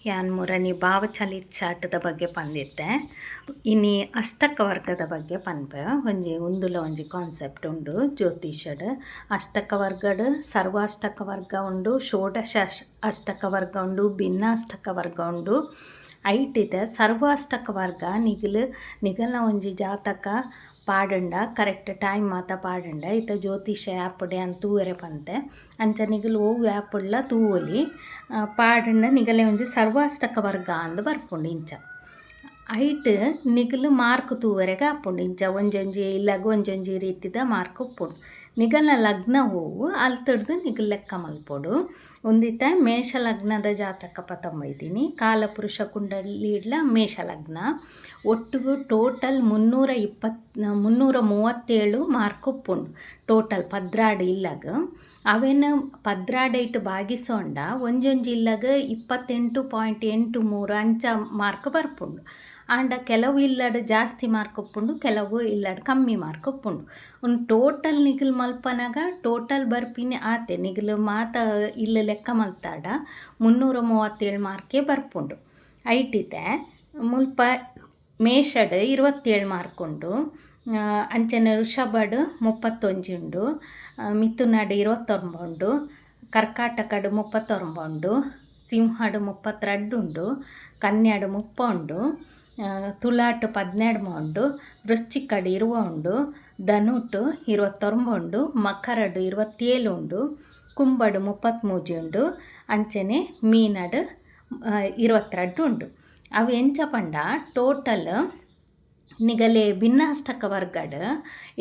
ಯಾನ್ ಮುರನಿ ಭಾವಚಲಿತ ಚಾಟದ ಬಗ್ಗೆ ಪಂದಿತ್ತೆ. ಇನಿ ಅಷ್ಟಕ ವರ್ಗದ ಬಗ್ಗೆ ಪನ್ಪೆ ಒಂಜಿ ಉಂದುಲ ಒಂಜಿ ಕಾನ್ಸೆಪ್ಟ್ ಉಂಡು ಜ್ಯೋತಿಷಡ್. ಅಷ್ಟಕ ವರ್ಗಡ್ ಸರ್ವಾಷ್ಟಕ ವರ್ಗ ಉಂಡು, ಷೋಡಶ ಅಷ್ಟಕ ವರ್ಗ ಉಂಡು, ಭಿನ್ನಾಷ್ಟಕ ವರ್ಗ ಉಂಡು. ಐಟಿದ ಸರ್ವಾಷ್ಟಕ ವರ್ಗ ನಿಗಲ ಒಂಜಿ ಜಾತಕ ಪಾಡಂಡ ಕರೆಕ್ಟ್ ಟೈಮ್ ಮಾತ ಪಾಡಂಡ ಇತ್ತ ಜ್ಯೋತಿಷ ಆ್ಯಪ್ಡೆ ಅಂತ ತೂವರೆ ಪಂತೆ ಅಂಚ ನಿಗಲು ಓವು ಆ್ಯಪ್ಡ್ಲ ತೂವೊಲಿ ಪಾಡಂಡ ನಿಗಲೆ ಒಂಜಿ ಸರ್ವಾಷ್ಟಕ ವರ್ಗ ಅಂದ್ ಬರ್ಪುಂಡು ಇಂಚ. ಐಟ್ ನಿಗಲು ಮಾರ್ಕ್ ತೂವರೆಗೆ ಆಪುಂಡು ಇಂಚ ಒಂಜೊಂಜಿ ಇಲ್ಲಗ ಒಂಜೊಂಜಿ ರೀತಿದ ಮಾರ್ಕ್ ಉಪ್ಪುಂಡು. ನಿಗಲ ಲಗ್ನ ಹೋವು ಅಲ್ತಡ್ದು ನಿಗಲು ಲೆಕ್ಕ ಮಲ್ಪೊಡು. ಒಂದಿತ್ತ ಮೇಷ ಲಗ್ನದ ಜಾತಕ ಪತಂಬೈದಿನಿ, ಕಾಲಪುರುಷ ಕುಂಡಲಿಡ್ಲ ಮೇಷ ಲಗ್ನ. ಒಟ್ಟಿಗೂ ಟೋಟಲ್ 337 ಮಾರ್ಕ್ ಉಪ್ಪುಂಡು ಟೋಟಲ್ ಪದ್ರಾಡ್ ಇಲ್ಲಗ. ಅವೇನು ಪದ್ರಾಡ್ ಇಟ್ಟು ಭಾಗಿಸೋಂಡ ಒಂಜೊಂಜಿ ಇಲ್ಲಗ 28.83 ಅಂಚ ಮಾರ್ಕ್ ಬರ್ಪುಂಡು. ಆಂಡ ಕೆಲವು ಇಲ್ಲಡ್ ಜಾಸ್ತಿ ಮಾರ್ಕ್ ಉಪ್ಪುಂಡು, ಕೆಲವು ಇಲ್ಲಡ್ ಕಮ್ಮಿ ಮಾರ್ಕ್ ಉಪ್ಪುಂಡು. ಒಂದು ಟೋಟಲ್ ನಿಗಲು ಮಲ್ಪನಾಗ ಟೋಟಲ್ ಬರ್ಪಿನಿ ಆತೆ ನಿಗಲು ಮಾತ ಇಲ್ಲ ಲೆಕ್ಕ ಮಲ್ತಾಡ 337 ಮಾರ್ಕೇ ಬರ್ಪುಂಡು. ಐಟಿತೆ ಮುಲ್ಪ ಮೇಷಡ್ 27 ಮಾರ್ಕ್ ಉಂಡು, ಅಂಚನೆ ಋಷಭಡ್ 31 ಉಂಡು, ಮಿಥುನಡ್ 29 ಉಂಡು, ಕರ್ಕಾಟಕಡ್ 39 ಉಂಡು, ಸಿಂಹಡ್ 32 ಉಂಡು, ಕನ್ಯಾಡ್ 30 ಉಂಡು, ತುಲಾಟ್ 12 ಉಂಡು, ವೃಶ್ಚಿಕಡ್ 20 ಉಂಡು, ಧನುಟ್ 29 ಉಂಡು, ಮಕರಡ್ 27 ಉಂಡು, ಕುಂಬಡ್ 33 ಉಂಡು, ಅಂಚನೆ ಮೀನಡ್ 22 ಉಂಡು. ಅವು ಎಂಚ ಪಂಡ ಟೋಟಲ್ ನಿಗಲೆ ಭಿನ್ನಾಷ್ಟಕ ವರ್ಗಡ್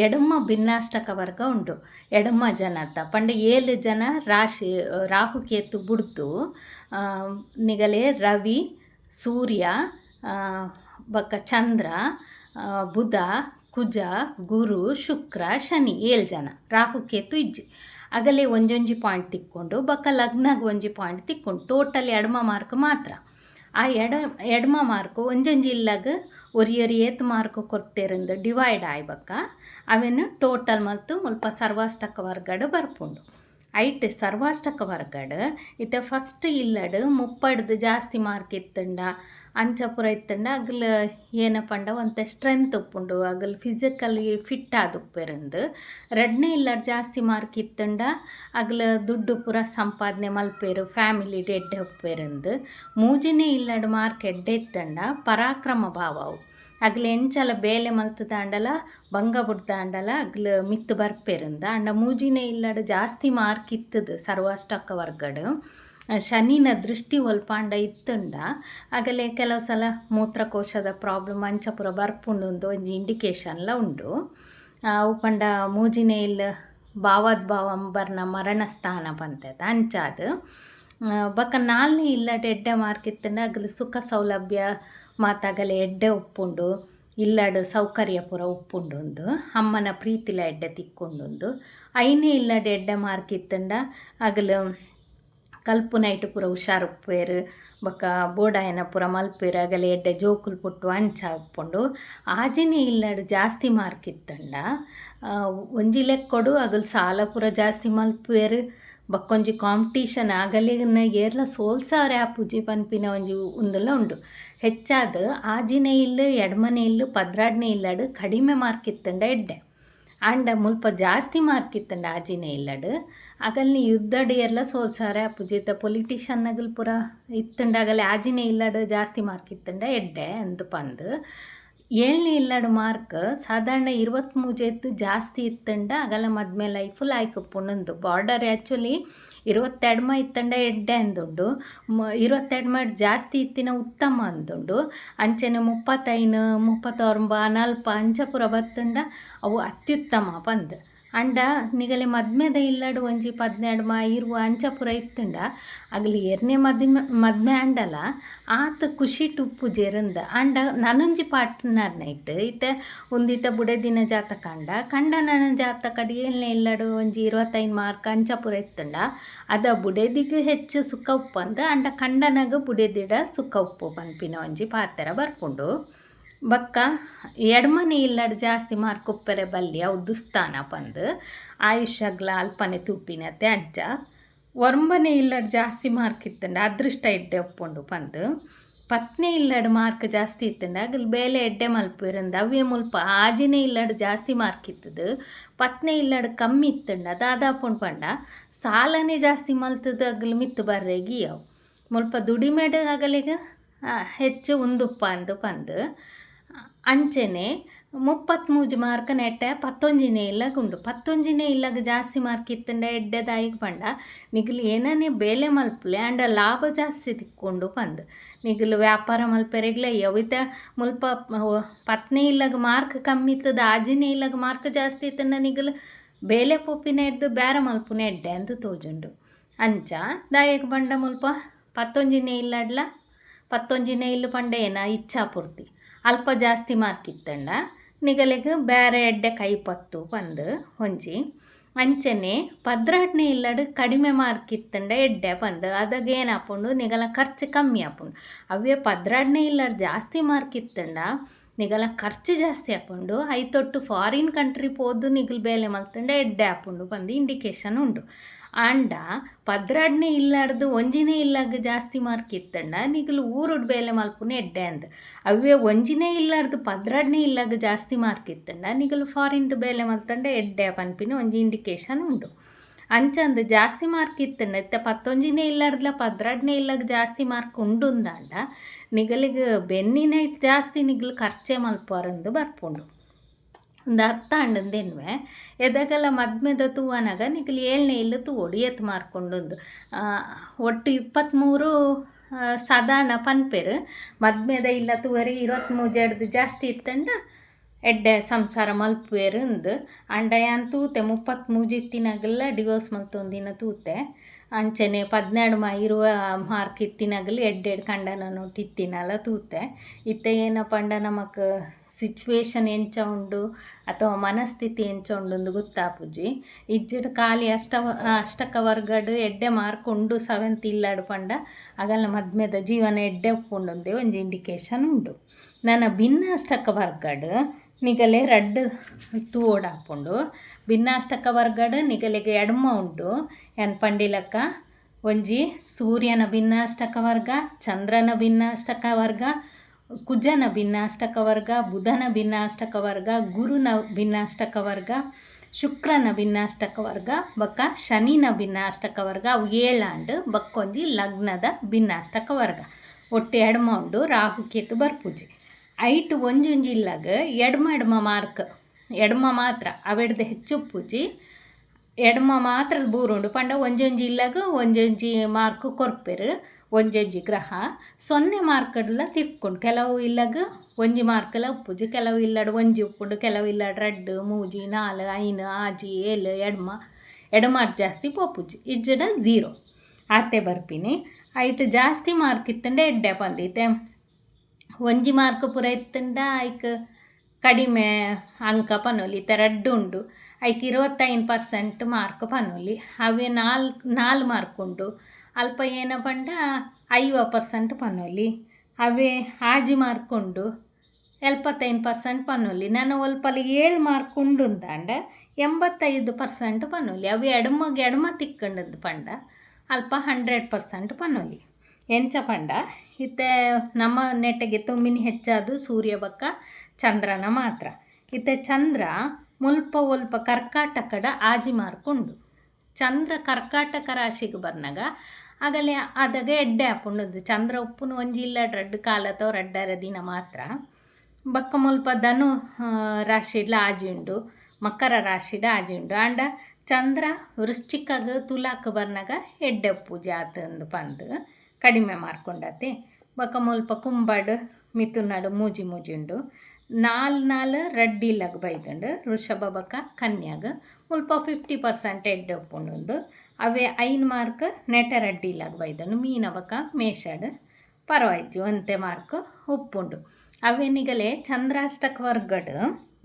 ಎಡಮ್ಮ ಭಿನ್ನಾಷ್ಟಕ ವರ್ಗ ಉಂಡು. ಎಡಮ್ಮ ಜನತ ಪಂಡ 7 ಜನ ರಾಶಿ ರಾಹುಕೇತು ಬುಡ್ದು ನಿಗಲೆ ರವಿ, ಸೂರ್ಯ, ಬಕ್ಕ ಚಂದ್ರ, ಬುಧ, ಕುಜ, ಗುರು, ಶುಕ್ರ, ಶನಿ 7 ಜನ ರಾಹುಕೇತು ಇಜ್ಜಿ. ಆಗಲೇ ಒಂಜೊಂಜಿ ಪಾಯಿಂಟ್ ತಿಕ್ಕೊಂಡು ಬಕ್ಕ ಲಗ್ನಾಗ ಒಂಜಿ ಪಾಯಿಂಟ್ ತಿಕ್ಕೊಂಡು ಟೋಟಲ್ ಎಡಮ ಮಾರ್ಕ್ ಮಾತ್ರ. ಆ ಎಡಮ ಮಾರ್ಕ್ ಒಂಜೊಂಜಿ ಇಲ್ಲಾಗ ಒರಿಯೊರಿ ಏತ್ ಮಾರ್ಕ್ ಕೊಡ್ತೇರಂದು ಡಿವೈಡ್ ಆಯ್ಬಕ್ಕ ಅವೇನು ಟೋಟಲ್ ಮತ್ತು ಮುಲ್ಪ ಸರ್ವಾಷ್ಟಕ ವರ್ಗಡ್ ಬರ್ಪುಂಡು. ಐಟ್ ಸರ್ವಾಷ್ಟಕ ವರ್ಗಡ್ ಇತ್ತೆ ಫಸ್ಟ್ ಇಲ್ಲಡ್ 30 ಜಾಸ್ತಿ ಮಾರ್ಕ್ ಇತ್ತಂಡ ಅಂಚ ಪೂರ ಇತ್ತಂಡ ಅಗಲ್ ಏನ ಪಂಡ ಒಂತೆ ಸ್ಟ್ರೆಂತ್ ಉಪ್ಪುಂಡು, ಅಗಲ್ ಫಿಸಿಕಲಿ ಫಿಟ್ ಆದುಪ್ಪೆರಂದು. ಎರಡನೇ ಇಲ್ಲಡ್ ಜಾಸ್ತಿ ಮಾರ್ಕ್ ಇತ್ತಂಡ ಅಗಲ್ ದುಡ್ಡು ಪೂರ ಸಂಪಾದನೆ ಮಲ್ಪೇರು, ಫ್ಯಾಮಿಲಿ ಎಡ್ಡೆ ಉಪ್ಪೇರಂದು. ಮೂಜಿನೇ ಇಲ್ಲಡ್ ಮಾರ್ಕ್ ಎಡ್ಡೆ ಇತ್ತಂಡ ಪರಾಕ್ರಮ ಭಾವವು ಅಗ್ಲು ಎಂಚಲ ಬೇಲೆ ಮಲ್ತದಾಂಡಲ ಭಂಗ ಬುಡ್ದಾಂಡಲ ಅಗ್ಲು ಮಿತ್ತು ಬರ್ಪೇರಂದ. ಅಂಡ ಮೂಜಿನೇ ಇಲ್ಲಡ್ ಜಾಸ್ತಿ ಮಾರ್ಕ್ ಇತ್ತದು ಸರ್ವಾಷ್ಟಕ ವರ್ಗಡ್ ಶನಿನ ದೃಷ್ಟಿ ಒಲ್ಪಾಂಡ ಇತ್ತಂಡ ಆಗಲೇ ಕೆಲವು ಸಲ ಮೂತ್ರಕೋಶದ ಪ್ರಾಬ್ಲಮ್ ಅಂಚ ಪೂರ ಬರ್ಪುಂಡು ಒಂಜಿ ಇಂಡಿಕೇಶನ್ಲ ಉಂಡು. ಅವು ಪಂಡ ಮೂಜಿನೇ ಇಲ್ಲ ಭಾವದ್ಭಾವಂ ಬರ್ನ ಮರಣ ಸ್ಥಾನ ಪಂತದ ಅಂಚಾದ. ಬಕ್ಕ 4ನೇ ಇಲ್ಲಡ್ ಎಡ್ಡೆ ಮಾರ್ಕ್ ಇತ್ತಂಡ ಅಗಲು ಸುಖ ಸೌಲಭ್ಯ ಮಾತಾಗಲೆ ಎಡ್ಡೆ ಉಪ್ಪುಂಡು, ಇಲ್ಲಡ್ ಸೌಕರ್ಯ ಪೂರ ಉಪ್ಪುಂಡು ಒಂದು ಅಮ್ಮನ ಪ್ರೀತಿಲ ಎಡ್ಡೆ ತಿಕ್ಕೊಂಡುಂದು. 5ನೇ ಇಲ್ಲಡ್ ಎಡ್ಡೆ ಮಾರ್ಕ್ ಇತ್ತಂಡ ಅಗಲು ಕಲ್ಪುನೈಟ್ ಪೂರ ಹುಷಾರು ಉಪ್ಪೇರು, ಬಕ್ಕ ಬೋಡಾಯನ ಪೂರ ಮಲ್ಪೇರು, ಆಗಲೇ ಎಡ್ಡೆ ಜೋಕುಲು ಪುಟ್ಟು ಅಂಚ ಉಪ್ಪುಂಡು. 6ನೇ ಇಲ್ಲಡ್ ಜಾಸ್ತಿ ಮಾರ್ಕ್ ಇತ್ತಂಡ ಒಂಜಿ ಲೆಕ್ಕೊಡು ಅಗಲು ಸಾಲ ಪೂರ ಜಾಸ್ತಿ ಮಲ್ಪೇರು, ಬಕ್ಕೊಂಜಿ ಕಾಂಪಿಟೀಷನ್ ಆಗಲಿನ ಏರ್ಲ ಸೋಲ್ಸಾರೆ ಆಪುಜಿ ಪನ್ಪಿನ ಒಂಜಿ ಉಂದುಲ ಉಂಡು. ಹೆಚ್ಚಾದ 6ನೇ ಇಲ್ಲು 2ನೇ ಇಲ್ಲು 12ನೇ ಇಲ್ಲಡ್ ಕಡಿಮೆ ಮಾರ್ಕ್ ಇತ್ತಂಡ ಎಡ್ಡೆ ಆಂಡ ಮುಲ್ಪ ಜಾಸ್ತಿ ಮಾರ್ಕ್ ಇತ್ತಂಡ 6ನೇ ಇಲ್ಲಡ್ ಆಗಲ್ನಿ ಯುದ್ಧಡ್ ಏರ್ಲ ಸೋಲ್ಸಾರೆ ಆಪುಜಿತ ಪೊಲಿಟಿಷನ್ನಗಲ್ ಪೂರ ಇತ್ತಂಡ ಆಗಲೇ 6ನೇ ಇಲ್ಲಡ್ ಜಾಸ್ತಿ ಮಾರ್ಕ್ ಇತ್ತಂಡ ಎಡ್ಡೆ ಅಂದು ಪಂದು. 7ನೇ ಇಲ್ಲಡ್ ಮಾರ್ಕ್ ಸಾಧಾರಣ 23 ಜಾಸ್ತಿ ಇತ್ತಂಡ ಆಗಲ ಮದ್ಮೆ ಲೈಫ್ ಲಾಯ್ಕುಪ್ಪುಂಡು. ಬಾರ್ಡರ್ ಆ್ಯಕ್ಚುಲಿ 22 ಇತ್ತಂಡ ಎಡ್ಡೆ ಅಂದುಂಡು, 22 ಜಾಸ್ತಿ ಇತ್ತಿನ ಉತ್ತಮ ಅಂದುಂಡು. ಅಂಚೆನೆ 35, 39, 40 ಅಂಚ ಪೂರ ಬತ್ತಂಡ ಅವು ಅತ್ಯುತ್ತಮ ಪಂದ್. ಅಂಡ ನಿಗಲೆ ಮದ್ಮೆದ ಇಲ್ಲಡು ಒಂಜಿ 12 20 ಅಂಚ ಪೂರ ಇತ್ತಂಡ ಆಗಲಿ ಎರನೇ ಮದ್ಮೆ ಅಂಡಲ ಆತ ಖುಷಿ ಟುಪ್ಪುಜೇರಂದ. ಅಂಡ ನನೊಂಜಿ ಪಾರ್ಟ್ನರ್ ನೈಟ್ ಇತ್ತೆ ಒಂದಿತ್ತ ಬುಡೆದಿನ ಜಾತಕ ಕಂಡ ನನ್ನ ಜಾತಕ 7ನೇ ಇಲ್ಲಡು ಒಂಜಿ 25 ಮಾರ್ಕ್ ಅಂಚ ಪೂರ ಇತ್ತಂಡ ಅದ ಬುಡೆದಿಗೆ ಹೆಚ್ಚು ಸುಖ ಉಪ್ಪಂದ ಅಂಡ ಕಂಡನಾಗ ಬುಡೆದಿಡ ಸುಖ ಉಪ್ಪು ಪನ್ಪಿನ ಒಂಜಿ ಪಾತ್ರ ಬರ್ಪುಂಡು. ಬಕ್ಕ ಎಡಮನೆ ಇಲ್ಲಡ್ ಜಾಸ್ತಿ ಮಾರ್ಕ್ ಉಪ್ಪರೆ ಬಲ್ಲಿ ಅವು ದುಸ್ಥಾನ ಪಂದು ಆಯುಷ್ಯಗ್ಲ ಅಲ್ಪನೆ ತೂಪಿನತೆ ಅಂಚ. ಒಂಬನೇ ಇಲ್ಲಡ್ ಜಾಸ್ತಿ ಮಾರ್ಕ್ ಇತ್ತಂಡ ಅದೃಷ್ಟ ಎಡ್ಡೆ ಒಪ್ಪುಂಡು ಪಂದ್ ಪತ್ನೇ ಇಲ್ಲಡ್ ಮಾರ್ಕ್ ಜಾಸ್ತಿ ಇತ್ತಂಡ ಅಗಲ್ ಬೇಲೆ ಎಡ್ಡೆ ಮಲ್ಪುವೆರಂದ ಅವೇ ಮುಲ್ಪ ಆಜಿನೇ ಇಲ್ಲಡ್ ಜಾಸ್ತಿ ಮಾರ್ಕ್ ಇತ್ತದು ಪತ್ನೇ ಇಲ್ಲಡ್ ಕಮ್ಮಿ ಇತ್ತಂಡ ದಾದಾಪುಂಡು ಪಂಡ ಸಾಲನೇ ಜಾಸ್ತಿ ಮಲ್ತದ ಅಗಲ್ ಮಿತ್ತು ಬರ್ರೆಗಿ ಅವು ಮುಲ್ಪ ದುಡಿಮೆಡ್ ಆಗಲಿಗ ಹೆಚ್ಚು ಉಂದುಪ್ಪ ಅಂದು ಪಂದ್ ಅಂಚೆನೆ 33 ಮಾರ್ಕ್ ನೆಟ್ಟೆ 11ನೇ ಇಲ್ಲಗ ಉಂಡು 11ನೇ ಇಲ್ಲಗ ಜಾಸ್ತಿ ಮಾರ್ಕ್ ಇತ್ತಂಡ ಎಡ್ಡೆದಾಯಿಗೆ ಪಂಡ ನಿಗಲು ಏನನೇ ಬೇಲೆ ಮಲ್ಪಲೆ ಅಂಡ ಲಾಭ ಜಾಸ್ತಿ ತಿಕ್ಕೊಂಡು ಪಂದ್ ನಿಗಲು ವ್ಯಾಪಾರ ಮಲ್ಪೆರೆಗ್ಲ ಯವಿತ ಮುಲ್ಪ 10ನೇ ಇಲ್ಲಗ ಮಾರ್ಕ್ ಕಮ್ಮಿ ಇತ್ತದ ಆಜಿನೇ ಇಲ್ಲಗ ಮಾರ್ಕ್ ಜಾಸ್ತಿ ಇತ್ತಂಡ ನಿಗಲು ಬೇಲೆ ಪೊಪ್ಪಿನ ಎಡ್ದು ಬೇರೆ ಮಲ್ಪುನ ಎಡ್ಡೆ ಅಂತ ತೋಜುಂಡು ಅಂಚ ದಾಯಕ ಪಂಡ ಮುಲ್ಪ 11ನೇ ಇಲ್ಲಡ್ಲ 11ನೇ ಇಲ್ಲು ಪಂಡ ಏನ ಇಚ್ಛಾಪೂರ್ತಿ ಅಲ್ಪ ಜಾಸ್ತಿ ಮಾರ್ಕ್ ಇತ್ತಂಡ ನಿಗಲಿಗೆ ಬೇರೆ ಎಡ್ಡೆ ಕೈ ಪತ್ತು ಪಂದು ಹೊಂಜಿ ಅಂಚನೆ 12ನೇ ಇಲ್ಲಡ್ ಕಡಿಮೆ ಮಾರ್ಕ್ ಇತ್ತಂಡ ಎಡ್ಡೆ ಪಂದು ಅದಾಗ ಏನಾಪುಂಡು ನಿಗಲ ಖರ್ಚು ಕಮ್ಮಿ ಆಪುಂಡು ಅವೇ 12ನೇ ಇಲ್ಲಡ್ ಜಾಸ್ತಿ ಮಾರ್ಕ್ ಇತ್ತಂಡ ನಿಗಲ ಖರ್ಚು ಜಾಸ್ತಿ ಆಪುಂಡು ಐತೊಟ್ಟು ಫಾರಿನ್ ಕಂಟ್ರಿ ಪೋದು ನಿಗಲ್ ಬೇಲೆ ಮಲ್ತಂಡ ಎಡ್ಡೆ ಆಪುಂಡು ಪಂದು ಇಂಡಿಕೇಶನ್ ಉಂಡು ಆಂಡ 12ನೇ ಇಲ್ಲಾರ್ದು ಒಂಜಿನೇ ಇಲ್ಲಾಗ ಜಾಸ್ತಿ ಮಾರ್ಕ್ ಇತ್ತಂಡ ನಿಗಲು ಊರುಡ್ ಬೇಲೆ ಮಲ್ಪುನ ಎಡ್ಡೆ ಅಂದ ಅವೇ ಒಂಜಿನೇ ಇಲ್ಲಾರ್ದು 12ನೇ ಇಲ್ಲಾಗ ಜಾಸ್ತಿ ಮಾರ್ಕ್ ಇತ್ತಂಡ ನಿಗಲು ಫಾರಿನ್ದು ಬೇಲೆ ಮಲ್ತಂಡ ಎಡ್ಡೆ ಪನ್ಪಿನ ಒಂಜಿ ಇಂಡಿಕೇಶನ್ ಉಂಡು ಅಂಚಂದು ಜಾಸ್ತಿ ಮಾರ್ಕ್ ಇತ್ತಂಡ ಇತ್ತ 11ನೇ ಇಲ್ಲಾರ್ದ್ಲ 12ನೇ ಇಲ್ಲಾಗ ಜಾಸ್ತಿ ಮಾರ್ಕ್ ಉಂಡುಂದಾಂಡ ನಿಗಲಿಗೆ ಬೆನ್ನಿನ ಜಾಸ್ತಿ ನಿಗಲು ಖರ್ಚೆ ಮಲ್ಪುವರಂದು ಬರ್ಪುಂಡು ಒಂದು ಅರ್ಥ ಅಂಡಂದೇನ್ವೆ ಎದಗಲ ಮದ್ಮೆದ ತೂವನಾಗ ನಿಗಲು 7ನೇ ಇಲ್ಲ ತೂವೋಡು ಎತ್ತು ಮಾರ್ಕೊಂಡೊಂದು ಒಟ್ಟು 23 ಸಾಧಾರಣ ಪನ್ಪೆರು ಮದ್ಮೆದ ಇಲ್ಲ ತೂವರಿ 23 ಜಡ್ದು ಜಾಸ್ತಿ ಇತ್ತಂಡ ಎಡ್ಡೆ ಸಂಸಾರ ಮಲ್ಪುವೆರು ಅಂದು ಅಂಡ ಯಾನ್ ತೂತೆ 33 ಇತ್ತಿನಾಗಲ್ಲ ಡಿವೋರ್ಸ್ ಮಲ್ತೊಂದಿನ ತೂತೆ ಅಂಚನೆ 12 ಇರುವ ಮಾರ್ಕ್ ಇತ್ತಿನಾಗಲು ಎಡ್ಡೆಡ್ ಕಂಡನ ನೋಟ್ ಇತ್ತಿನಲ್ಲ ತೂತೆ ಇತ್ತ ಏನಪ್ಪ ಅಂಡ ನಮಕ್ ಸಿಚುವೇಶನ್ ಎಂಚ ಉಂಡು ಅಥವಾ ಮನಸ್ಥಿತಿ ಎಂಚ ಉಂಡು ಗೊತ್ತಾಪುಜಿ ಇಜ್ಜಿಡ್ ಖಾಲಿ ಅಷ್ಟಕ ವರ್ಗಡ್ ಎಡ್ಡೆ ಮಾರ್ಕ್ ಉಂಡು 7th ಇಲ್ಲಾಡು ಪಂಡ ಆಗಲ್ಲ ಮದ್ಮೆದ ಜೀವನ ಎಡ್ಡೆ ಉಪ್ಪುಂಡೊಂದೇ ಒಂದು ಇಂಡಿಕೇಶನ್ ಉಂಡು ನನ್ನ ಭಿನ್ನಾಷ್ಟಕ ವರ್ಗಡ್ ನಿಗಲೆ ರಡ್ಡು ತೂಓಡಾಪುಂಡು ಭಿನ್ನಾಷ್ಟಕ ವರ್ಗಡ್ ನಿಗಲೆಗೆ ಎಡ್ಮ ಉಂಡು ಎನ್ ಪಂಡಿಲಕ್ಕ ಒಂಜಿ ಸೂರ್ಯನ ಭಿನ್ನಾಷ್ಟಕ ವರ್ಗ ಚಂದ್ರನ ಭಿನ್ನಾಷ್ಟಕ ವರ್ಗ ಕುಜನ ಭಿನ್ನಾಷ್ಟಕ ವರ್ಗ ಬುಧನ ಭಿನ್ನಾಷ್ಟಕ ವರ್ಗ ಗುರುನ ಭಿನ್ನಾಷ್ಟಕ ವರ್ಗ ಶುಕ್ರನ ಭಿನ್ನಾಷ್ಟಕ ವರ್ಗ ಬಕ್ಕ ಶನಿನ ಭಿನ್ನಾಷ್ಟಕ ವರ್ಗ ಅವು 7 ಆಂಡು ಬಕ್ಕೊಂಜಿ ಲಗ್ನದ ಭಿನ್ನಾಷ್ಟಕ ವರ್ಗ ಒಟ್ಟು ಎಡ್ಮ ಉಂಡು ರಾಹು ಕೇತು ಬರ್ಪುಜಿ ಐಟ್ ಒಂಜೊಂಜಿ ಇಲ್ಲಾಗ ಎಡ್ಮ ಮಾರ್ಕ್ ಎಡ್ಮ ಮಾತ್ರ ಅವೆಡ್ದು ಹೆಚ್ಚು ಪೂಜಿ ಎಡ್ಮ ಮಾತ್ರ ಬೂರುಂಡು ಪಂಡ ಒಂಜೊಂಜಿ ಇಲ್ಲಾಗ ಒಂಜೊಂಜಿ ಮಾರ್ಕ್ ಕೊರ್ಪೆರು ಒಂಜೊಂಜಿ ಗ್ರಹ 0 ಮಾರ್ಕಡ್ಲ ತಿಕ್ಕೊಂಡು ಕೆಲವು ಇಲ್ಲಾಗ ಒಂಜಿ ಮಾರ್ಕಲ ಉಪ್ಪುಜಿ ಕೆಲವು ಇಲ್ಲಾಡು ಒಂಜಿ ಉಪ್ಪುಂಡು ಕೆಲವು ಇಲ್ಲಾಡು 2 3 4 5 6 7 ಎಡಮಾಟ್ ಜಾಸ್ತಿ ಪೋಪುಜಿ ಇಜ್ಜಡ 0 ಆತೆ ಬರ್ಪಿನಿ ಐಟ್ ಜಾಸ್ತಿ ಮಾರ್ಕ್ ಇತ್ತಂಡ ಎಡ್ಡೆ ಪಂದೈತೆ ಒಂಜಿ ಮಾರ್ಕ್ ಪೂರ ಇತ್ತಂಡ ಐಕ್ ಕಡಿಮೆ ಅಂಕ ಪನೊಲಿ ಇತ್ತ 2 ಉಂಡು ಐಕ್ 25% ಮಾರ್ಕ್ ಪನೊಲಿ ಅವೇ 4 ಮಾರ್ಕ್ ಉಂಡು ಅಲ್ಪ ಏನ ಪಂಡ 50% ಪನೊಲಿ ಅವೇ ಆಜಿ ಮಾರ್ಕ್ ಉಂಡು 75% ಪನೊಲಿ ನಾನು ಒಲ್ಪಲ್ಲಿ 7 ಮಾರ್ಕ್ ಉಂಡು ಅಂದಾಂಡ 85% ಪನೊಲಿ ಅವು ಎಡಮ ತಿಕ್ಕಂಡದ್ದು ಪಂಡ ಅಲ್ಪ 100% ಪನೊಲಿ ಎಂಚ ಪಂಡ ಇತ್ತೆ ನಮ್ಮ ನೆಟ್ಟಗೆ ತುಮ್ಮಿನಿ ಹೆಚ್ಚಾದು ಸೂರ್ಯ ಬಕ್ಕ ಚಂದ್ರನ ಮಾತ್ರ ಇತ್ತೆ ಚಂದ್ರ ಮುಲ್ಪ ಕರ್ಕಾಟಕದ ಆಜಿ ಮಾರ್ಕ್ ಉಂಡು ಚಂದ್ರ ಕರ್ಕಾಟಕ ರಾಶಿಗೆ ಬರ್ನಾಗ ಆಗಲೇ ಅದಾಗ ಎಡ್ಡೆ ಆಪುಂಡದು ಚಂದ್ರ ಉಪ್ಪುನು ಒಂಜಿ ಇಲ್ಲ 2 ಕಾಲ ಅಥವಾ 2 ದಿನ ಮಾತ್ರ ಬಕ್ಕ ಮುಲ್ಪ ಧನು ರಾಶಿಡ್ಲ ಆಜಿ ಉಂಡು ಮಕರ ರಾಶಿಡ ಆಜಿ ಉಂಡು ಆಂಡ ಚಂದ್ರ ವೃಶ್ಚಿಕಾಗ ತುಲಾಕ್ ಬರ್ನಾಗ ಎಡ್ಡೆ ಪೂಜೆ ಆತಂದು ಪಂದು ಕಡಿಮೆ ಮಾರ್ಕೊಂಡತೆ ಬಕ್ಕ ಮುಲ್ಪ ಕುಂಬಡ್ ಮಿಥುನಡು ಮೂಜಿ ಉಂಡು 4 ರಡ್ಡಿಲಾಗ ಬೈದಂಡು ವೃಷಭ ಬಕ್ಕ ಕನ್ಯಾಗ ಮುಲ್ಪ 50% ಎಡ್ಡೆ ಉಪ್ಪುಂಡು ಅವೇ 5 ಮಾರ್ಕ್ ನೆಟ ರಡ್ಡಿಲಾಗ ಬೈದನು ಮೀನ ಬಕ್ಕ ಮೇಷಡ್ ಪರವಾಯ್ತು ಒಂತೆ ಮಾರ್ಕ್ ಉಪ್ಪುಂಡು ಅವೇ ನಿಗಲೆ ಚಂದ್ರಾಷ್ಟಕ ವರ್ಗಡ್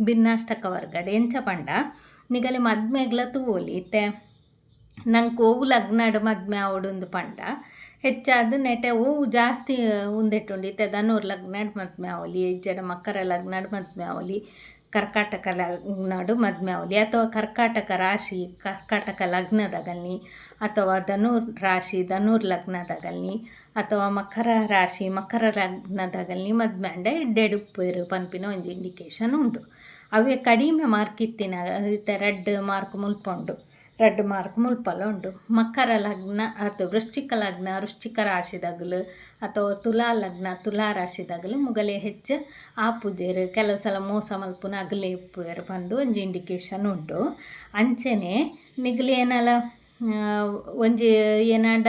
ಭಿನ್ನಾಷ್ಟಕ ವರ್ಗಡ್ ಎಂಚ ಪಂಡ ನಿಗಲೆ ಮದ್ಮೆಗ್ಲ ತೂವೋಲಿ ಇತ್ತೆ ನಂಗೆ ಓವು ಲಗ್ನಡ್ ಮದ್ಮೆ ಆವೊಂದು ಪಂಡ ಹೆಚ್ಚಾದ ನೆಟೆ ಓವು ಜಾಸ್ತಿ ಉಂದೆಟ್ಟುಂಡು ಇತ್ತೆ ಧನುರ್ ಲಗ್ನಡ್ ಮದ್ಮೆ ಆವಲಿ ಇಜ್ಜಡ ಮಕರ ಲಗ್ನಡ್ ಮದ್ಮೆ ಆವಲಿ ಕರ್ಕಾಟಕ ಲಗ್ನಡು ಮದ್ಮೆ ಆವಲಿ ಅಥವಾ ಕರ್ಕಾಟಕ ರಾಶಿ ಕರ್ಕಾಟಕ ಲಗ್ನದಾಗಲ್ಲಿ ಅಥವಾ ಧನುರ್ ರಾಶಿ ಧನುರ್ ಲಗ್ನದಾಗಲ್ನಿ ಅಥವಾ ಮಕರ ರಾಶಿ ಮಕರ ಲಗ್ನದಾಗಲ್ನಿ ಮದ್ಮೆಂಡ ಎಡ್ಡೆಡುಪ್ಪೇರು ಪನ್ಪಿನ ಒಂಜಿ ಇಂಡಿಕೇಶನ್ ಉಂಡು. ಅವೇ ಕಡಿಮೆ ಮಾರ್ಕ್ ಇತ್ತಿನ ರೆಡ್ ಮಾರ್ಕ್ ಮುಲ್ಪುಂಡು, ರೆಡ್ ಮಾರ್ಕ್ ಮುಲ್ಪಲ ಉಂಡು. ಮಕರ ಲಗ್ನ ಅಥವಾ ವೃಶ್ಚಿಕ ಲಗ್ನ ವೃಶ್ಚಿಕ ರಾಶಿದಾಗಲು ಅಥವಾ ತುಲಾ ಲಗ್ನ ತುಲಾ ರಾಶಿದಾಗಲು ಮುಗಲೆ ಹೆಚ್ಚು ಆಪುಜೇರು ಕೆಲವು ಸಲ ಮೋಸ ಮಲ್ಪುನ ಅಗಲೇ ಇಪ್ಪುವೆರು ಬಂದು ಒಂಜಿ ಇಂಡಿಕೇಶನ್ ಉಂಡು. ಅಂಚೆನೆ ನಿಗಲು ಏನಲ್ಲ ಒಂಜಿ ಏನಾಂಡ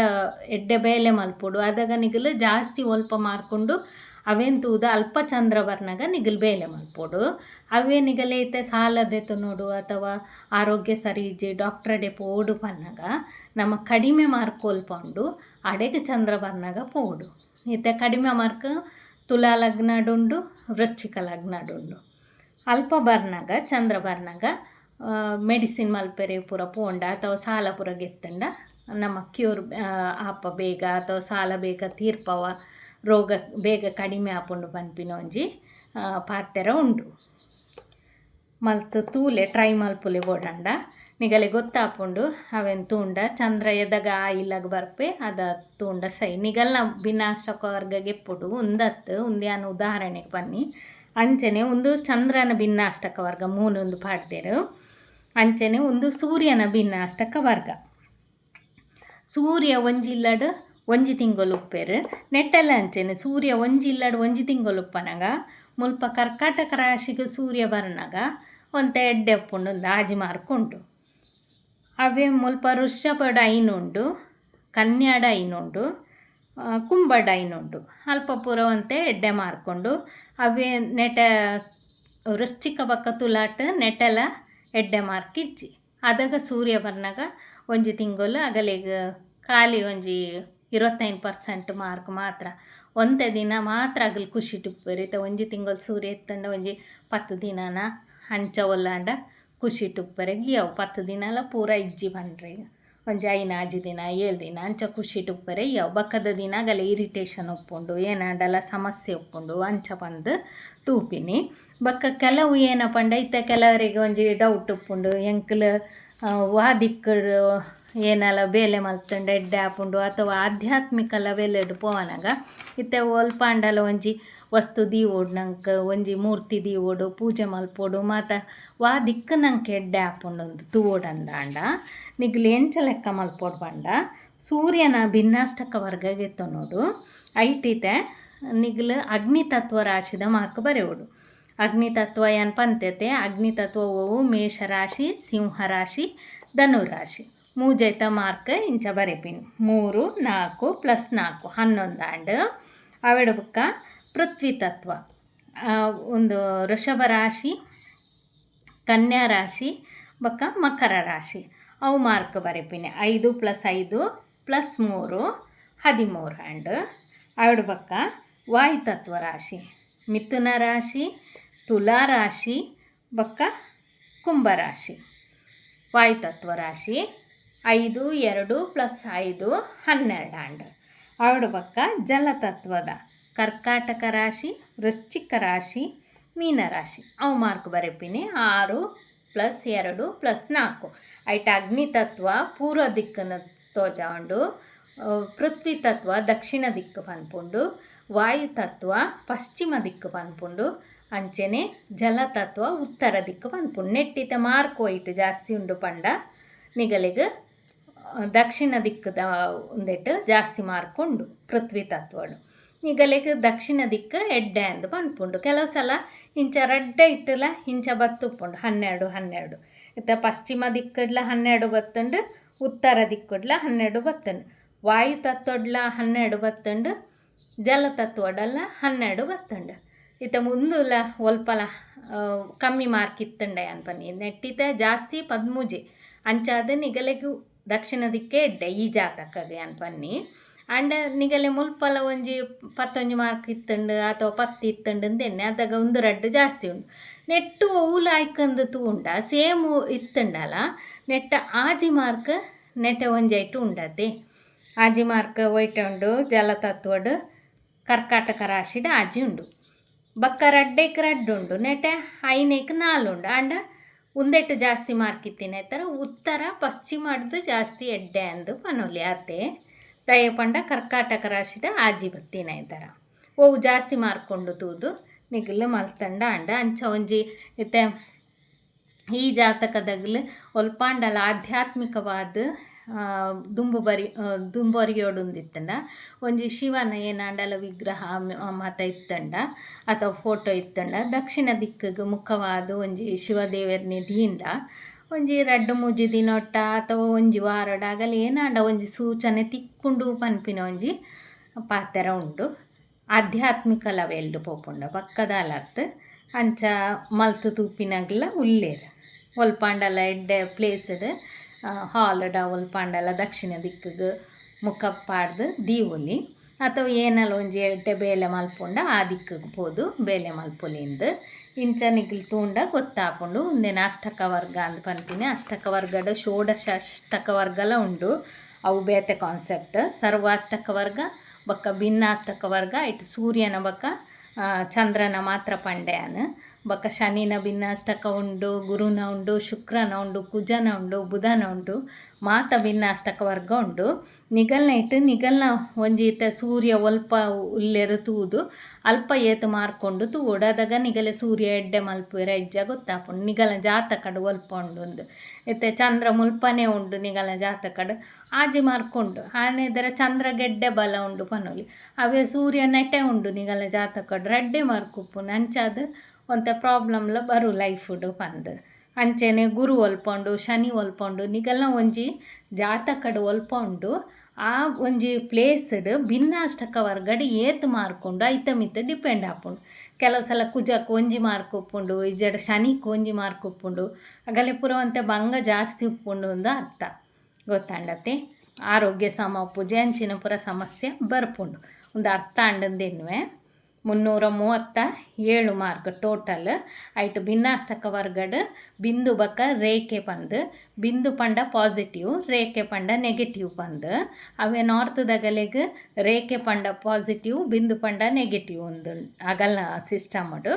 ಎಡ್ಡೆ ಬೇಲೆ ಮಲ್ಪೊಡು ಅದಾಗ ನಿಗಲು ಜಾಸ್ತಿ ಒಲ್ಪ ಮಾರ್ಕೊಂಡು ಅವೆಂತೂದ ಅಲ್ಪ ಚಂದ್ರವರ್ಣಗ ನಿಗಲು ಬೇಲೆ ಮಲ್ಪೊಡು. ಅವೇ ನಿಗಲೈತೆ ಸಾಲದೆತು ನೋಡು ಅಥವಾ ಆರೋಗ್ಯ ಸರಿ ಇಜ್ಜಿ ಡಾಕ್ಟ್ರಡೆ ಪೋಡು ಪನ್ನಗ ನಮ್ಮ ಕಡಿಮೆ ಮಾರ್ಕ್ ಒಲ್ಪಂಡು ಅಡೆಗೆ ಚಂದ್ರವರ್ಣಗ ಪೋಡು. ಇತ್ತೆ ಕಡಿಮೆ ಮಾರ್ಕ್ ತುಲಾ ಲಗ್ನಡುಂಡು ವೃಶ್ಚಿಕ ಲಗ್ನಡುಂಡು. ಅಲ್ಪ ಬರ್ನಾಗ ಚಂದ್ರವರ್ಣಗ ಮೆಡಿಸಿನ್ ಮಲ್ಪೆರೆ ಪೂರ ಪೋಂಡ ಅಥವಾ ಸಾಲ ಪೂರ ಗೆತ್ತಂಡ ನಮ್ಮ ಕ್ಯೂರ್ ಆಪ ಬೇಗ ಅಥವಾ ಸಾಲ ಬೇಗ ತೀರ್ಪವ ರೋಗ ಬೇಗ ಕಡಿಮೆ ಆಪುಂಡು ಪನ್ಪಿನ ಒಂಜಿ ಪಾತೆರ ಉಂಡು. ಮಲ್ತು ತೂಲೆ ಟ್ರೈ ಮಲ್ಪುಲೆ ಬೋಡಂಡ ನಿಗಲೆ ಗೊತ್ತಾಪುಂಡು ಅವೆನ್ ತೂಂಡ ಚಂದ್ರ ಎದಾಗ ಆಯಿಲಾಗ ಬರ್ಪೆ ಅದ ತೂಂಡ ಸೈ ನಿಗಲ್ನ ವಿನಾಶಕ ವರ್ಗಗೆ ಎಪ್ಪುಡು ಉಂದತ್ತು ಉಂದ್ಯಾನ ಉದಾಹರಣೆಗೆ ಬನ್ನಿ. ಅಂಚನೆ ಒಂದು ಚಂದ್ರನ ಭಿನ್ನಾಷ್ಟಕ ವರ್ಗ ಮೂನೊಂದು ಪಾಡ್ದೇರು. ಅಂಚನೆ ಒಂದು ಸೂರ್ಯನ ಭಿನ್ನಾಷ್ಟಕ ವರ್ಗ. ಸೂರ್ಯ ಒಂಜಿಲ್ಲಡು ಒಂಜಿ ತಿಂಗಳು ಉಪ್ಪೇರು ನೆಟ್ಟಲ್ಲ. ಅಂಚೆನೆ ಸೂರ್ಯ ಒಂಜಿಲ್ಲಡು ಒಂಜಿ ತಿಂಗಳು ಉಪ್ಪನಗ ಮುಲ್ಪ ಕರ್ಕಾಟಕ ರಾಶಿಗೆ ಸೂರ್ಯ ಬರ್ನಾಗ ಒಂತ ಎಡ್ಡೆ ಉಪ್ಪುಂಡು ಒಂದು ಆಜಿ ಮಾರ್ಕ್ ಉಂಡು. ಅವೇ ಮುಲ್ಪ ವೃಷಭಡ ಐನುಂಡು, ಕನ್ಯಾಡ ಐನುಂಡು, ಕುಂಬಡ ಐನುಂಡು ಅಲ್ಪ ಪೂರ ಒಂತೆ ಎಡ್ಡೆ ಮಾರ್ಕೊಂಡು. ಅವೇ ನೆಟ ವೃಶ್ಚಿಕ ಬಕ್ಕ ತುಲಾಟ್ ನೆಟಲ ಎಡ್ಡೆ ಮಾರ್ಕ್ ಇಜ್ಜಿ ಅದಾಗ ಸೂರ್ಯ ಬರ್ನಾಗ ಒಂಜಿ ತಿಂಗಳು ಅಗಲಿಗೆ ಖಾಲಿ ಒಂಜಿ 25% ಮಾರ್ಕ್ ಮಾತ್ರ ಒಂದೇ ದಿನ ಮಾತ್ರ ಅಗಲು ಖುಷಿ ಟುಪ್ಪೇರು. ಒಂಜಿ ತಿಂಗಳು ಸೂರ್ಯ ಎತ್ತಂಡ ಒಂಜಿ 10 ದಿನನ ಅಂಚ ಒಲ್ಲಾಂಡ ಖುಷಿ ಟುಪ್ಪರೆಗೆ ಯಾವ 10 ದಿನ ಪೂರ ಇಜ್ಜಿ ಬಂಡ್ರೆ ಒಂಜಿ 5 ದಿನ 7 ದಿನ ಅಂಚ ಖುಷಿ ಟುಪ್ಪರೆ ಯಾವ ಬಕ್ಕದ ದಿನ ಆಗಲ್ಲ ಇರಿಟೇಷನ್ ಒಪ್ಪುಂಡು ಏನಾಂಡಲ್ಲ ಸಮಸ್ಯೆ ಒಪ್ಪುಂಡು ಅಂಚ ಬಂದು ತೂಪಿನಿ. ಬಕ್ಕ ಕೆಲವು ಏನಪ್ಪಂಡ ಇತ್ತ ಕೆಲವರಿಗೆ ಒಂಜಿ ಡೌಟ್ ಉಪ್ಪುಂಡು ಎಂಕ್ಲು ವಾದಿಕ್ಕಡು ಏನೆಲ್ಲ ಬೇಲೆ ಮಲ್ತಂಡ ಎಡ್ಡೆ ಆಪುಂಡು ಅಥವಾ ಆಧ್ಯಾತ್ಮಿಕ ಲೆವೆಲ್ ಪೋವನಾಗ ಇತ್ತೆ ಒಲ್ಪಾಂಡಲ ಒಂಜಿ ವಸ್ತು ದೀವೋಡು ನಂಗೆ ಒಂಜಿ ಮೂರ್ತಿ ದೀವೋಡು ಪೂಜೆ ಮಲ್ಪೋಡು ಮಾತ ವಾ ದಿಕ್ಕ ನಂಗೆ ಎಡ್ಡೆ ಆಪುಂಡು ಒಂದು ತೂವೋಡಂದಾಂಡ ನಿಗ್ಲು ಎಂಚ ಲೆಕ್ಕ ಮಲ್ಪೋಡು ಪಂಡ ಸೂರ್ಯನ ಭಿನ್ನಾಷ್ಟಕ ವರ್ಗಗೆತ್ತ ನೋಡು ಐಟಿತೆ ನಿಗ್ಲು ಅಗ್ನಿತತ್ವ ರಾಶಿದ ಮಾರ್ಕ್ ಬರೆಯೋಡು. ಅಗ್ನಿತತ್ವ ಏನು ಪಂತತೆ ಅಗ್ನಿತತ್ವವು ಮೇಷರಾಶಿ ಸಿಂಹರಾಶಿ ಧನುರಾಶಿ ಮೂಜೈತ ಮಾರ್ಕ್ ಇಂಚ ಬರೆಪಿನಿ 3 4 + 4 11 ಆಂಡ್ ಅವಡ ಬುಕ್ಕ ಪೃಥ್ವಿ ತತ್ವ ಒಂದು ವೃಷಭ ರಾಶಿ ಕನ್ಯಾ ರಾಶಿ ಬಕ್ಕ ಮಕರ ರಾಶಿ ಅವು ಮಾರ್ಕ್ ಬರೆಪಿನಿ 5 + 5 + 3 13 ಆ್ಯಂಡ್ ಅವಡ ಬಕ್ಕ ವಾಯುತತ್ವ ರಾಶಿ ಮಿಥುನ ರಾಶಿ ತುಲಾ ರಾಶಿ ಬಕ್ಕ ಕುಂಭರಾಶಿ. ವಾಯುತತ್ವ ರಾಶಿ 5 2 + 5 12 ಆ್ಯಂಡ್ ಅವಡ ಬಕ್ಕ ಜಲತತ್ವದ ಕರ್ಕಾಟಕ ರಾಶಿ ವೃಶ್ಚಿಕ ರಾಶಿ ಮೀನರಾಶಿ ಅವು ಮಾರ್ಕ್ ಬರೆಪಿನಿ 6 + 2 + 4 ಐಟ ಅಗ್ನಿತತ್ವ ಪೂರ್ವ ದಿಕ್ಕನ್ನು ತೋಜಾಂಡು ಪೃಥ್ವಿ ತತ್ವ ದಕ್ಷಿಣ ದಿಕ್ಕು ಪನ್ಪುಂಡು ವಾಯುತತ್ವ ಪಶ್ಚಿಮ ದಿಕ್ಕು ಪನ್ಪುಂಡು ಅಂಚೆನೆ ಜಲತತ್ವ ಉತ್ತರ ದಿಕ್ಕು ಪನ್ಪುಂಡು. ನೆಟ್ಟಿತ ಮಾರ್ಕ್ ಒಯ್ಟ್ ಜಾಸ್ತಿ ಉಂಡು ಪಂಡ ನಿಗಲಿಗೆ ದಕ್ಷಿಣ ದಿಕ್ಕದ ಒಂದೆಟ್ಟು ಜಾಸ್ತಿ ಮಾರ್ಕ್ ಉಂಡು ಪೃಥ್ವಿ ತತ್ವಡು ನಿಗಲಿಗೆ ದಕ್ಷಿಣ ದಿಕ್ಕು ಎಡ್ಡೆ ಅಂದು ಪನ್ಪುಂಡು. ಕೆಲವು ಸಲ ಇಂಚ ರಡ್ಡೆ ಇಟ್ಟಲ ಇಂಚ ಬತ್ತುಪ್ಪುಂಡು 12 12 ಇತ್ತ ಪಶ್ಚಿಮ ದಿಕ್ಕಡ್ಲ 12 ಬತ್ತುಂಡು ಉತ್ತರ ದಿಕ್ಕಡ್ಲ 12 ಬತ್ತುಂಡು ವಾಯುತತ್ವಡ್ಲ 12 ಬತ್ತುಂಡು ಜಲತತ್ವಡಲ್ಲ 12 ಬತ್ತುಂಡು. ಇತ್ತ ಮುಂದುಲ ಒಲ್ಪಲ ಕಮ್ಮಿ ಮಾರ್ಕ್ ಇತ್ತಂಡೆ ಅನ್ಪನಿ ನೆಟ್ಟಿತ ಜಾಸ್ತಿ 13 ಅಂಚಾದ ನಿಗಲೆಗೂ ದಕ್ಷಿಣ ದಿಕ್ಕೆ ಎಡ್ಡೆ ಈ ಜಾತಕಗೆ ಅನ್ಪನ್ನಿ ಆ್ಯಂಡ್ ನಿಗಲೆ ಮುಲ್ಪಲ ಒಂಜಿ 11 ಮಾರ್ಕ್ ಇತ್ತಂಡು ಅಥವಾ 10 ಇತ್ತಂಡು ಅಂದೆನ್ನೆ ಅದಾಗ ಒಂದು ರಡ್ಡು ಜಾಸ್ತಿ ಉಂಡು. ನೆಟ್ಟು ಅವುಲ ಆಯ್ಕಂದು ತೂಂಡ ಸೇಮ್ ಇತ್ತಂಡಲ್ಲ ನೆಟ್ಟ ಆಜಿ ಮಾರ್ಕ್ ನೆಟ್ಟೆ ಒಂಜೈಟು ಉಂಡತೆ ಆಜಿ ಮಾರ್ಕ್ ಒಯ್ಟ ಉಂಡು ಜಲತತ್ವಡು ಕರ್ಕಾಟಕ ರಾಶಿಡ್ ಆಜಿ ಉಂಡು. ಬಕ್ಕ ರಡ್ಡೇಕ್ ರಡ್ಡು ಉಂಡು ನೆಟ್ಟೆ 5ನೇಕ್ 4 ಉಂಡು ಆಂಡ ಉಂದೆಟ್ಟು ಜಾಸ್ತಿ ಮಾರ್ಕಿತ್ತಿನ ಥರ ಉತ್ತರ ಪಶ್ಚಿಮಡ್ದು ಜಾಸ್ತಿ ಎಡ್ಡೆ ಅಂದು ಪನೊಲಿ ಆತೆ ದಯ ಪಂಡ ಕರ್ಕಾಟಕ ರಾಶಿದ ಆಜಿ ಬತ್ತಿನ ಥರ ಓವು ಜಾಸ್ತಿ ಮಾರ್ಕೊಂಡು ತೂದು ನಿಗಲು ಮಲ್ತಂಡ ಅಂಡ ಅಂಚ ಒಂಜಿ ಇತ್ತೆ ಈ ಜಾತಕದಗ್ಲು ಒಲ್ಪಾಂಡಲ ಆಧ್ಯಾತ್ಮಿಕವಾದ ದುಂಬೊರಿಯೋಡುಂದಿತ್ತಂಡ ಒಂಜಿ ಶಿವನ ಏನಾಂಡಲ ವಿಗ್ರಹ ಮಾತ ಇತ್ತಂಡ ಅಥವಾ ಫೋಟೋ ಇತ್ತಂಡ ದಕ್ಷಿಣ ದಿಕ್ಕಿಗೆ ಮುಖವಾದ ಒಂಜಿ ಶಿವದೇವರನ್ನೇ ದೀಂಡ ಒಂಜಿ 2-3 ದಿನೊಟ್ಟ ಅಥವಾ ಒಂಜಿ ವಾರಡ ಆಗಲಿ ಏನಾಂಡ ಒಂಜಿ ಸೂಚನೆ ತಿಕ್ಕೊಂಡು ಪನ್ಪಿನ ಒಂಜಿ ಪಾತೆರ ಉಂಡು ಆಧ್ಯಾತ್ಮಿಕ ಲೆವೆಲ್ಡು ಪೋಪುಂಡ ಪಕ್ಕದಾಲತ್ತು ಅಂಚ ಮಲ್ತು ತೂಪಿನಗ್ಲ ಉಲ್ಲೇರು ಒಲ್ಪಾಂಡಲ ಎಡ್ಡೆ ಪ್ಲೇಸ್ಡ್ ಹಾಲ್ಡ ಒಲ್ಪಾಂಡಲ ದಕ್ಷಿಣ ದಿಕ್ಕಿಗೆ ಮುಖ ಪಾಡ್ದು ದೀವುಲಿ ಅಥವಾ ಏನಲ್ಲ ಒಂಜಿ ಎಡ್ಡೆ ಬೇಲೆ ಮಲ್ಪುಂಡ ಆ ದಿಕ್ಕಿಗೆ ಹೋದು ಬೇಲೆ ಮಲ್ಪುಲಿಂದು ಇಂಚ ನಿಗ್ಲು ತೂಂಡ ಗೊತ್ತಾಪುಂಡು ಒಂದೇನ ಅಷ್ಟಕ ವರ್ಗ ಅಂದ್ ಪನ್ಪಿನಿ ಅಷ್ಟಕ ವರ್ಗದ ಷೋಡಶ ಅಷ್ಟಕ ವರ್ಗಲ ಉಂಡು ಅವು ಬೇತೆ ಕಾನ್ಸೆಪ್ಟ್ ಸರ್ವಾಷ್ಟಕ ವರ್ಗ ಬೊಕ್ಕ ಭಿನ್ನಾಷ್ಟಕ ವರ್ಗ ಇಟ್ಟು ಸೂರ್ಯನ ಬೊಕ್ಕ ಚಂದ್ರನ ಮಾತ್ರ ಪಂಡೆಯನ್ ಬೊಕ್ಕ ಶನಿನ ಭಿನ್ನಾಷ್ಟಕ ಉಂಡು ಗುರುನ ಉಂಡು ಶುಕ್ರನ ಉಂಡು ಕುಜನ ಉಂಡು ಬುಧನ ಉಂಡು ಮಾತ ಭಿನ್ನಾಷ್ಟಕ ವರ್ಗ ಉಂಡು ನಿಗಲ್ನ ಇಟ್ಟು ನಿಗಲ್ನ ಒಂಜೀತ ಸೂರ್ಯ ಒಲ್ಪ ಉಲ್ಲೆರು ತೂದು ಅಲ್ಪ ಏತು ಮಾರ್ಕೊಂಡು ತೂಡದಾಗ ನಿಗಲೆ ಸೂರ್ಯ ಎಡ್ಡೆ ಮಲ್ಪುವೆರ ಇಜ್ಜ ಗೊತ್ತಾಪುಂಡು ನಿಗಲ ಜಾತಕಡು ಒಲ್ಪ ಉಂಡು ಇತ್ತೆ ಚಂದ್ರ ಮುಲ್ಪನೆ ಉಂಡು ನಿಗಲ ಜಾತಕಡು ಆಜಿ ಮಾರ್ಕೊಂಡು ಆನೆದರ ಚಂದ್ರ ಗೆಡ್ಡೆ ಬಲ ಉಂಡು ಪನೊಲಿ ಅವೇ ಸೂರ್ಯ ನೆಟೆ ಉಂಡು ನಿಗಲ ಜಾತಕಡು ರಡ್ಡೆ ಮಾರ್ಕುಪ್ಪುನು ಅಂಚಾದ ಒಂಥ ಪ್ರಾಬ್ಲಮ್ಲ ಬರು ಲೈಫುಡು ಪಂದು ಅಂಚೆನೆ ಗುರು ಒಲ್ಪೊಂಡು ಶನಿ ಒಲ್ಪೊಂಡು ನಿಗಲ್ನ ಒಂಜಿ ಜಾತಕಡು ಒಲ್ಪೊಂಡು ಆ ಒಂಜಿ ಪ್ಲೇಸ್ಡ್ ಭಿನ್ನಾಷ್ಟಕ ವರ್ಗಡ್ ಏತ್ ಮಾರ್ಕೊಂಡು ಐತ ಮಿತ್ ಡಿಪೆಂಡ್ ಆಪುಂಡು ಕೆಲವು ಸಲ ಕುಜಕ್ಕೆ ಒಂಜಿ ಮಾರ್ಕ್ ಉಪ್ಪುಂಡು ಇಜ್ಜಡ ಶನಿಗೆ ಒಂಜಿ ಮಾರ್ಕ್ ಉಪ್ಪುಂಡು ಅಗಲೆ ಪೂರ ಒಂತೆ ಭಂಗ ಜಾಸ್ತಿ ಉಪ್ಪುಂಡು ಅಂದು ಅರ್ಥ ಗೊತ್ತಾಂಡತೆ ಆರೋಗ್ಯ ಸಮ ಉಪ್ಪುಜೆ ಅಂಚಿನ ಪೂರ ಸಮಸ್ಯೆ ಬರ್ಪುಂಡು ಒಂದು ಅರ್ಥ ಅಂಡಂದೆನ್ನುವೆ 337 ಮಾರ್ಕ್ ಟೋಟಲ್ ಐಟು ಭಿನ್ನಾಷ್ಟಕ ವರ್ಗಡ್ ಬಿಂದು ಬಕ್ಕ ರೇಖೆ ಪಂದು ಬಿಂದು ಪಂಡ ಪಾಸಿಟಿವ್ ರೇಖೆ ಪಂಡ ನೆಗೆಟಿವ್ ಪಂದು ಅವೇ ನಾರ್ತ್ ದಗಲೆಗ್ ರೇಖೆ ಪಂಡ ಪಾಸಿಟಿವ್ ಬಿಂದು ಪಂಡ ನೆಗೆಟಿವ್ ಒಂದು ಆಗಲ್ಲ ಸಿಸ್ಟಮಡು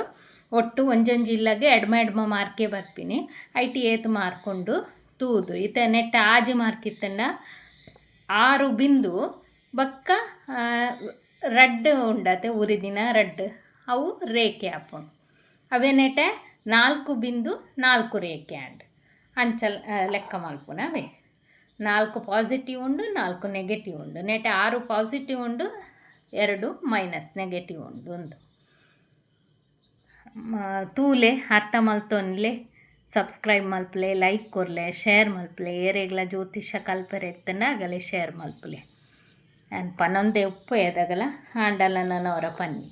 ಒಟ್ಟು ಒಂಜೊಂಜಿ ಇಲ್ಲಗೆ ಎಡ್ಮ ಮಾರ್ಕೆ ಬರ್ಪಿನಿ ಐಟಿ ಏತ್ ಮಾರ್ಕೊಂಡು ತೂದು ಇತ್ತೆ ನೆಟ್ಟ ಆಜಿ ಮಾರ್ಕಿತ್ತಂಡ 6 ಬಿಂದು ಬಕ್ಕ ರಡ್ಡು ಉಂಡತೆ ಉರಿದಿನ ರಡ್ಡು ಅವು ರೇಖೆ ಆಪುಂಡು ಅವೇ ನೆಟೆ 4 ಬಿಂದು 4 ರೇಖೆ ಅಂಡ್ ಅಂಚಲ್ ಲೆಕ್ಕ ಮಲ್ಪುನ ಅವೇ 4 ಪಾಸಿಟಿವ್ ಉಂಡು 4 ನೆಗೆಟಿವ್ ಉಂಡು ನೆಟೆ 6 ಪಾಸಿಟಿವ್ ಉಂಡು 2 ಮೈನಸ್ ನೆಗೆಟಿವ್ ಉಂಡು ಒಂದು ತೂಲೆ ಅರ್ಥ ಮಲ್ತೊನ್ಲೆ ಸಬ್ಸ್ಕ್ರೈಬ್ ಮಲ್ಪಲೆ ಲೈಕ್ ಕೊರ್ಲೆ ಶೇರ್ ಮಲ್ಪಲೆ ಏರೆಗ್ಲ ಜ್ಯೋತಿಷ ಕಲ್ಪರೆ ಎತ್ತಂಡ ಆಗಲೇ ಶೇರ್ ಮಲ್ಪಲೆ ಪನೊಂದೆ ಉಪ್ಪು ಎದಗಲ ಆಂಡಲ ನನವರ ಪನ್ನಿ